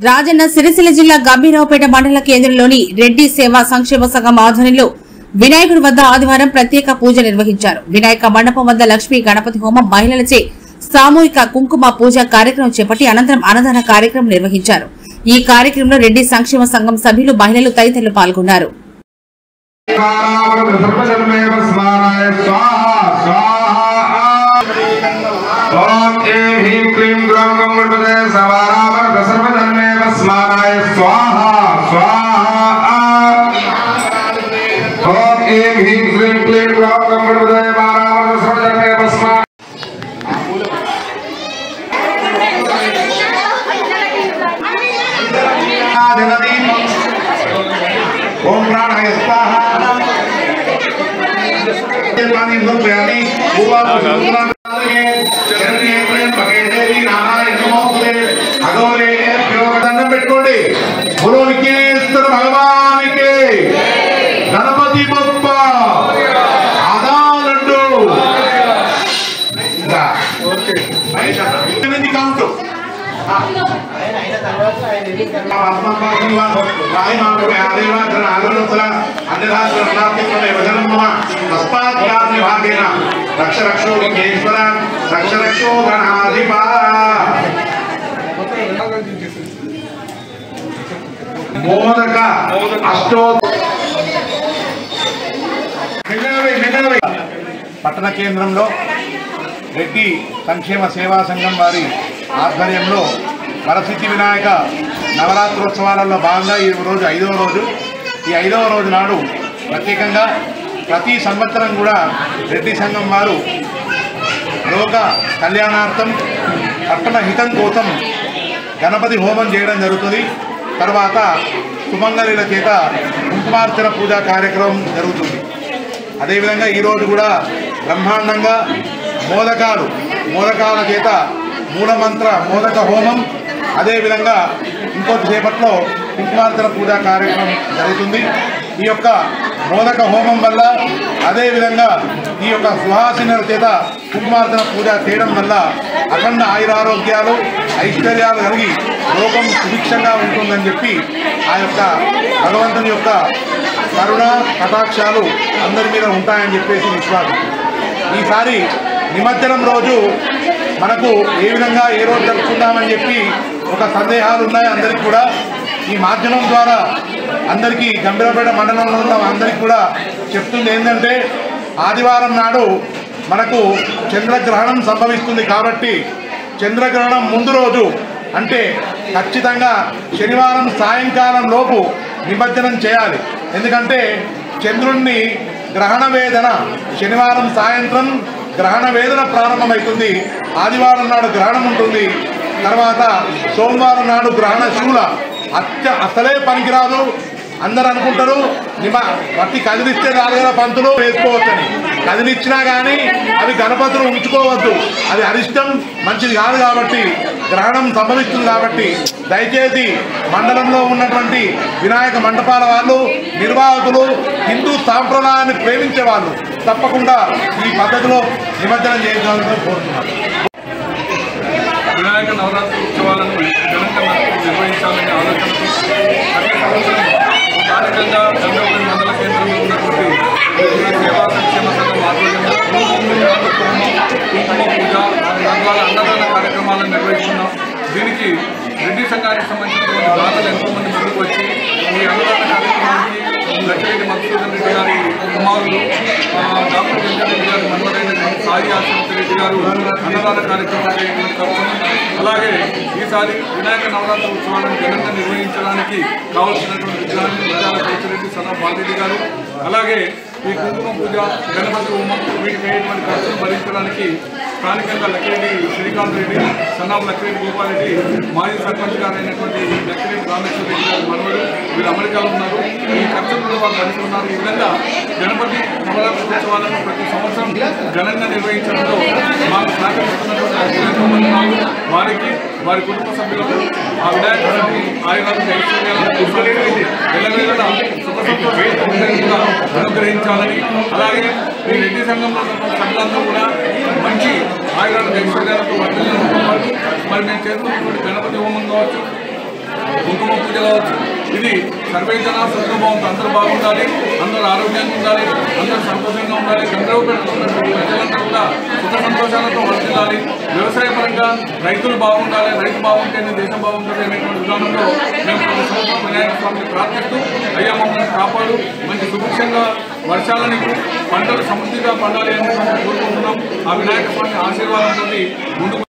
రాజన్న సిరిసిల్ల జిల్లా గంభీరావుపేట మండల కేంద్రంలోని రెడ్డి సేవా సంక్షేమ సంఘం ఆధ్వర్యంలో వినాయకుడి వద్ద ఆదివారం ప్రత్యేక పూజ నిర్వహించారు. వినాయక మండపం వద్ద లక్ష్మీ గణపతి హోమం, మహిళలచే సామూహిక కుంకుమ పూజ కార్యక్రమం చేపట్టి అనంతరం అన్నదాన కార్యక్రమం నిర్వహించారు. ఈ కార్యక్రమంలో రెడ్డి సంక్షేమ సంఘం సభ్యులు, మహిళలు తదితరులు పాల్గొన్నారు. ओम प्राणाय स्वाहा पानी भर प्याली बुआ बुआ के चरणी प्रेम भगेदेवी नारायण नमोते अगोरे యోగదండం పెట్టుకోండి. గురు విఘ్నేశ్వర భగవానికి గణపతి బప్ప ఆదాలండు ఓకే ఐదు కౌంట్ रक्ष रक्षो विघ्नेश्वर रक्ष रक्षो गणाधिपा मोदक अष्टो పట్టణ కేంద్రంలో రెడ్డి సంక్షేమ సేవా సంఘం వారి ఆధ్వర్యంలో వరసిద్ధి వినాయక నవరాత్రోత్సవాలలో భాగంగా ఈ రోజు 5వ రోజు. ఈ 5వ రోజు నాడు ప్రత్యేకంగా ప్రతి సంవత్సరం కూడా రెడ్డి సంఘం వారు లోక కళ్యాణార్థం పట్టణ హితం కోసం గణపతి హోమం చేయడం జరుగుతుంది. తర్వాత సుమంగళిల చేత కుంకుమార్చన పూజా కార్యక్రమం జరుగుతుంది. అదేవిధంగా ఈరోజు కూడా బ్రహ్మాండంగా మోదకాల చేత మూలమంత్ర మోదక హోమం, అదేవిధంగా ఇంకొద్ది సేపట్లో కుంకుమార్చన పూజా కార్యక్రమం జరుగుతుంది. ఈ యొక్క మోదక హోమం వల్ల, అదేవిధంగా ఈ యొక్క సుహాసినుల చేత కుంకుమార్చన పూజ చేయడం వల్ల అఖండ ఆయురారోగ్యాలు, ఐశ్వర్యాలు కలిగి లోకం సుభిక్షంగా ఉంటుందని చెప్పి ఆ యొక్క భగవంతుని యొక్క కరుణ కటాక్షాలు అందరి మీద ఉంటాయని చెప్పేసి విశ్వాసం. ఈసారి నిమజ్జనం రోజు మనకు ఏ విధంగా ఏ రోజు జరుపుకుందామని చెప్పి ఒక సందేహాలు ఉన్నాయి అందరికీ కూడా. ఈ మాధ్యమం ద్వారా అందరికీ గంభీరపేట మండలంలో ఉన్న అందరికీ కూడా చెప్తుంది ఏంటంటే, ఆదివారం నాడు మనకు చంద్రగ్రహణం సంభవిస్తుంది కాబట్టి చంద్రగ్రహణం ముందు రోజు అంటే ఖచ్చితంగా శనివారం సాయంకాలం లోపు నిమజ్జనం చేయాలి. ఎందుకంటే చంద్రుణ్ణి గ్రహణ వేదన శనివారం సాయంత్రం గ్రహణ వేదన ప్రారంభమవుతుంది. ఆదివారం నాడు గ్రహణం ఉంటుంది. తర్వాత సోమవారం నాడు గ్రహణ శూల అసలే పనికిరాదు. అందరు అనుకుంటారు మట్టి కదిలిస్తే 4 పంతులు వేసుకోవచ్చని. కదిలిచ్చినా కానీ అవి గణపతులు ఉంచుకోవద్దు, అది అరిష్టం, మంచిది కాదు. కాబట్టి గ్రహణం సంభవిస్తుంది. కాబట్టి దయచేసి మండలంలో ఉన్నటువంటి వినాయక మండపాల వాళ్ళు, నిర్వాహకులు, హిందూ సాంప్రదాయాన్ని ప్రేమించే వాళ్ళు తప్పకుండా ఈ పద్ధతిలో నిమజ్జనం చేయాలని కోరుతున్నారు. వినాయక నవరాత్రి ఉత్సవాలను ఘనంగా నిర్వహించాలనే ఆలోచనతో స్థానికంగా గంగాపురం మండల కేంద్రంలో ఉన్నటువంటి సేవా సంక్షేమ సంఘం ఆధ్వర్యంలో కుంకుమ పూజ తద్వారా అన్నదాన కార్యక్రమాలను నిర్వహిస్తున్నాం. దీనికి రెడ్డి సంఘానికి సంబంధించినటువంటి దాతలు ఎంతోమంది ముందుకు వచ్చి ఈ అన్నదాన కార్యక్రమానికి లక్ష్మీ మధుసూదన్ రెడ్డి గారి కుమారులు, డాక్టర్ వెంకటరెడ్డి గారి మనవడైనటువంటి సాయి ఆశ్రమతి రెడ్డి గారు అన్నదాన కార్యక్రమానికి అలాగే ఈసారి వినాయక నవరాత్రి ఉత్సవాలను ఘనంగా నిర్వహించడానికి కావాల్సినటువంటి విద్యాల కోచిరెడ్డి సన్నా బాలరెడ్డి గారు, అలాగే ఈ కుంకుమ పూజ, గణపతి హోమం వీటికి అయ్యేటువంటి ఖర్చులు భరించడానికి స్థానికంగా లక్కిరెడ్డి శ్రీకాంత్ రెడ్డి, సన్నాం లక్కిరెడ్డి గోపాలరెడ్డి, మాజీ సర్పంచ్ గారు అయినటువంటి లక్కిరెడ్డి రామేశ్వర రెడ్డి గారి మనవడు, వీళ్ళు అమెరికాలో ఉన్నారు. ఈ ఖర్చులు వాళ్ళు భరిస్తున్నారు. ఈ విధంగా గణపతి నవరాత్రి ఉత్సవాలను ప్రతి సంవత్సరం ఘనంగా నిర్వహించడంలో మాకు సహకరిస్తున్నటువంటి వారికి, వారి కుటుంబ సభ్యులకు ఆ వినాయకుడిని ఆయుధాలను ఎల్లవేళ సుఖ సంతోషంగా అనుగ్రహించాలని, అలాగే ఈ రెడ్డి సంఘంలో సభ్యులందరూ కూడా మంచి ఆయుధాలను ఐశ్వర్యాలతో వర్తిల్లాలని మరి మేము చేస్తున్నటువంటి గణపతి హోమం కావచ్చు, కుంకుమ పూజ కావచ్చు, ఇది సర్వేజన సుఖభావంతో అందరూ బాగుండాలి, అందరూ ఆరోగ్యంగా ఉండాలి, అందరూ సంతోషంగా ఉండాలి, గంగరవ పెట్టుకున్నటువంటి ప్రజలందరూ కూడా సుఖ సంతోషాలతో వర్తిల్లాలి, వ్యవసాయ పరంగా రైతులు బాగుండాలి, రైతు బాగుంటేనే దేశం బాగుంటుంది అనేటువంటి విధానంలో మేము ప్రతి సంవత్సరం వినాయక స్వామిని ప్రార్థిస్తూ అయ్యా మమ్మల్ని కాపాడు, మంచి సుభిక్షంగా వర్షాలని పంటలు సమృద్ధిగా పండాలి అని కోరుకుంటున్నాం. ఆ వినాయక స్వామి ఆశీర్వాదంతో ముందుకు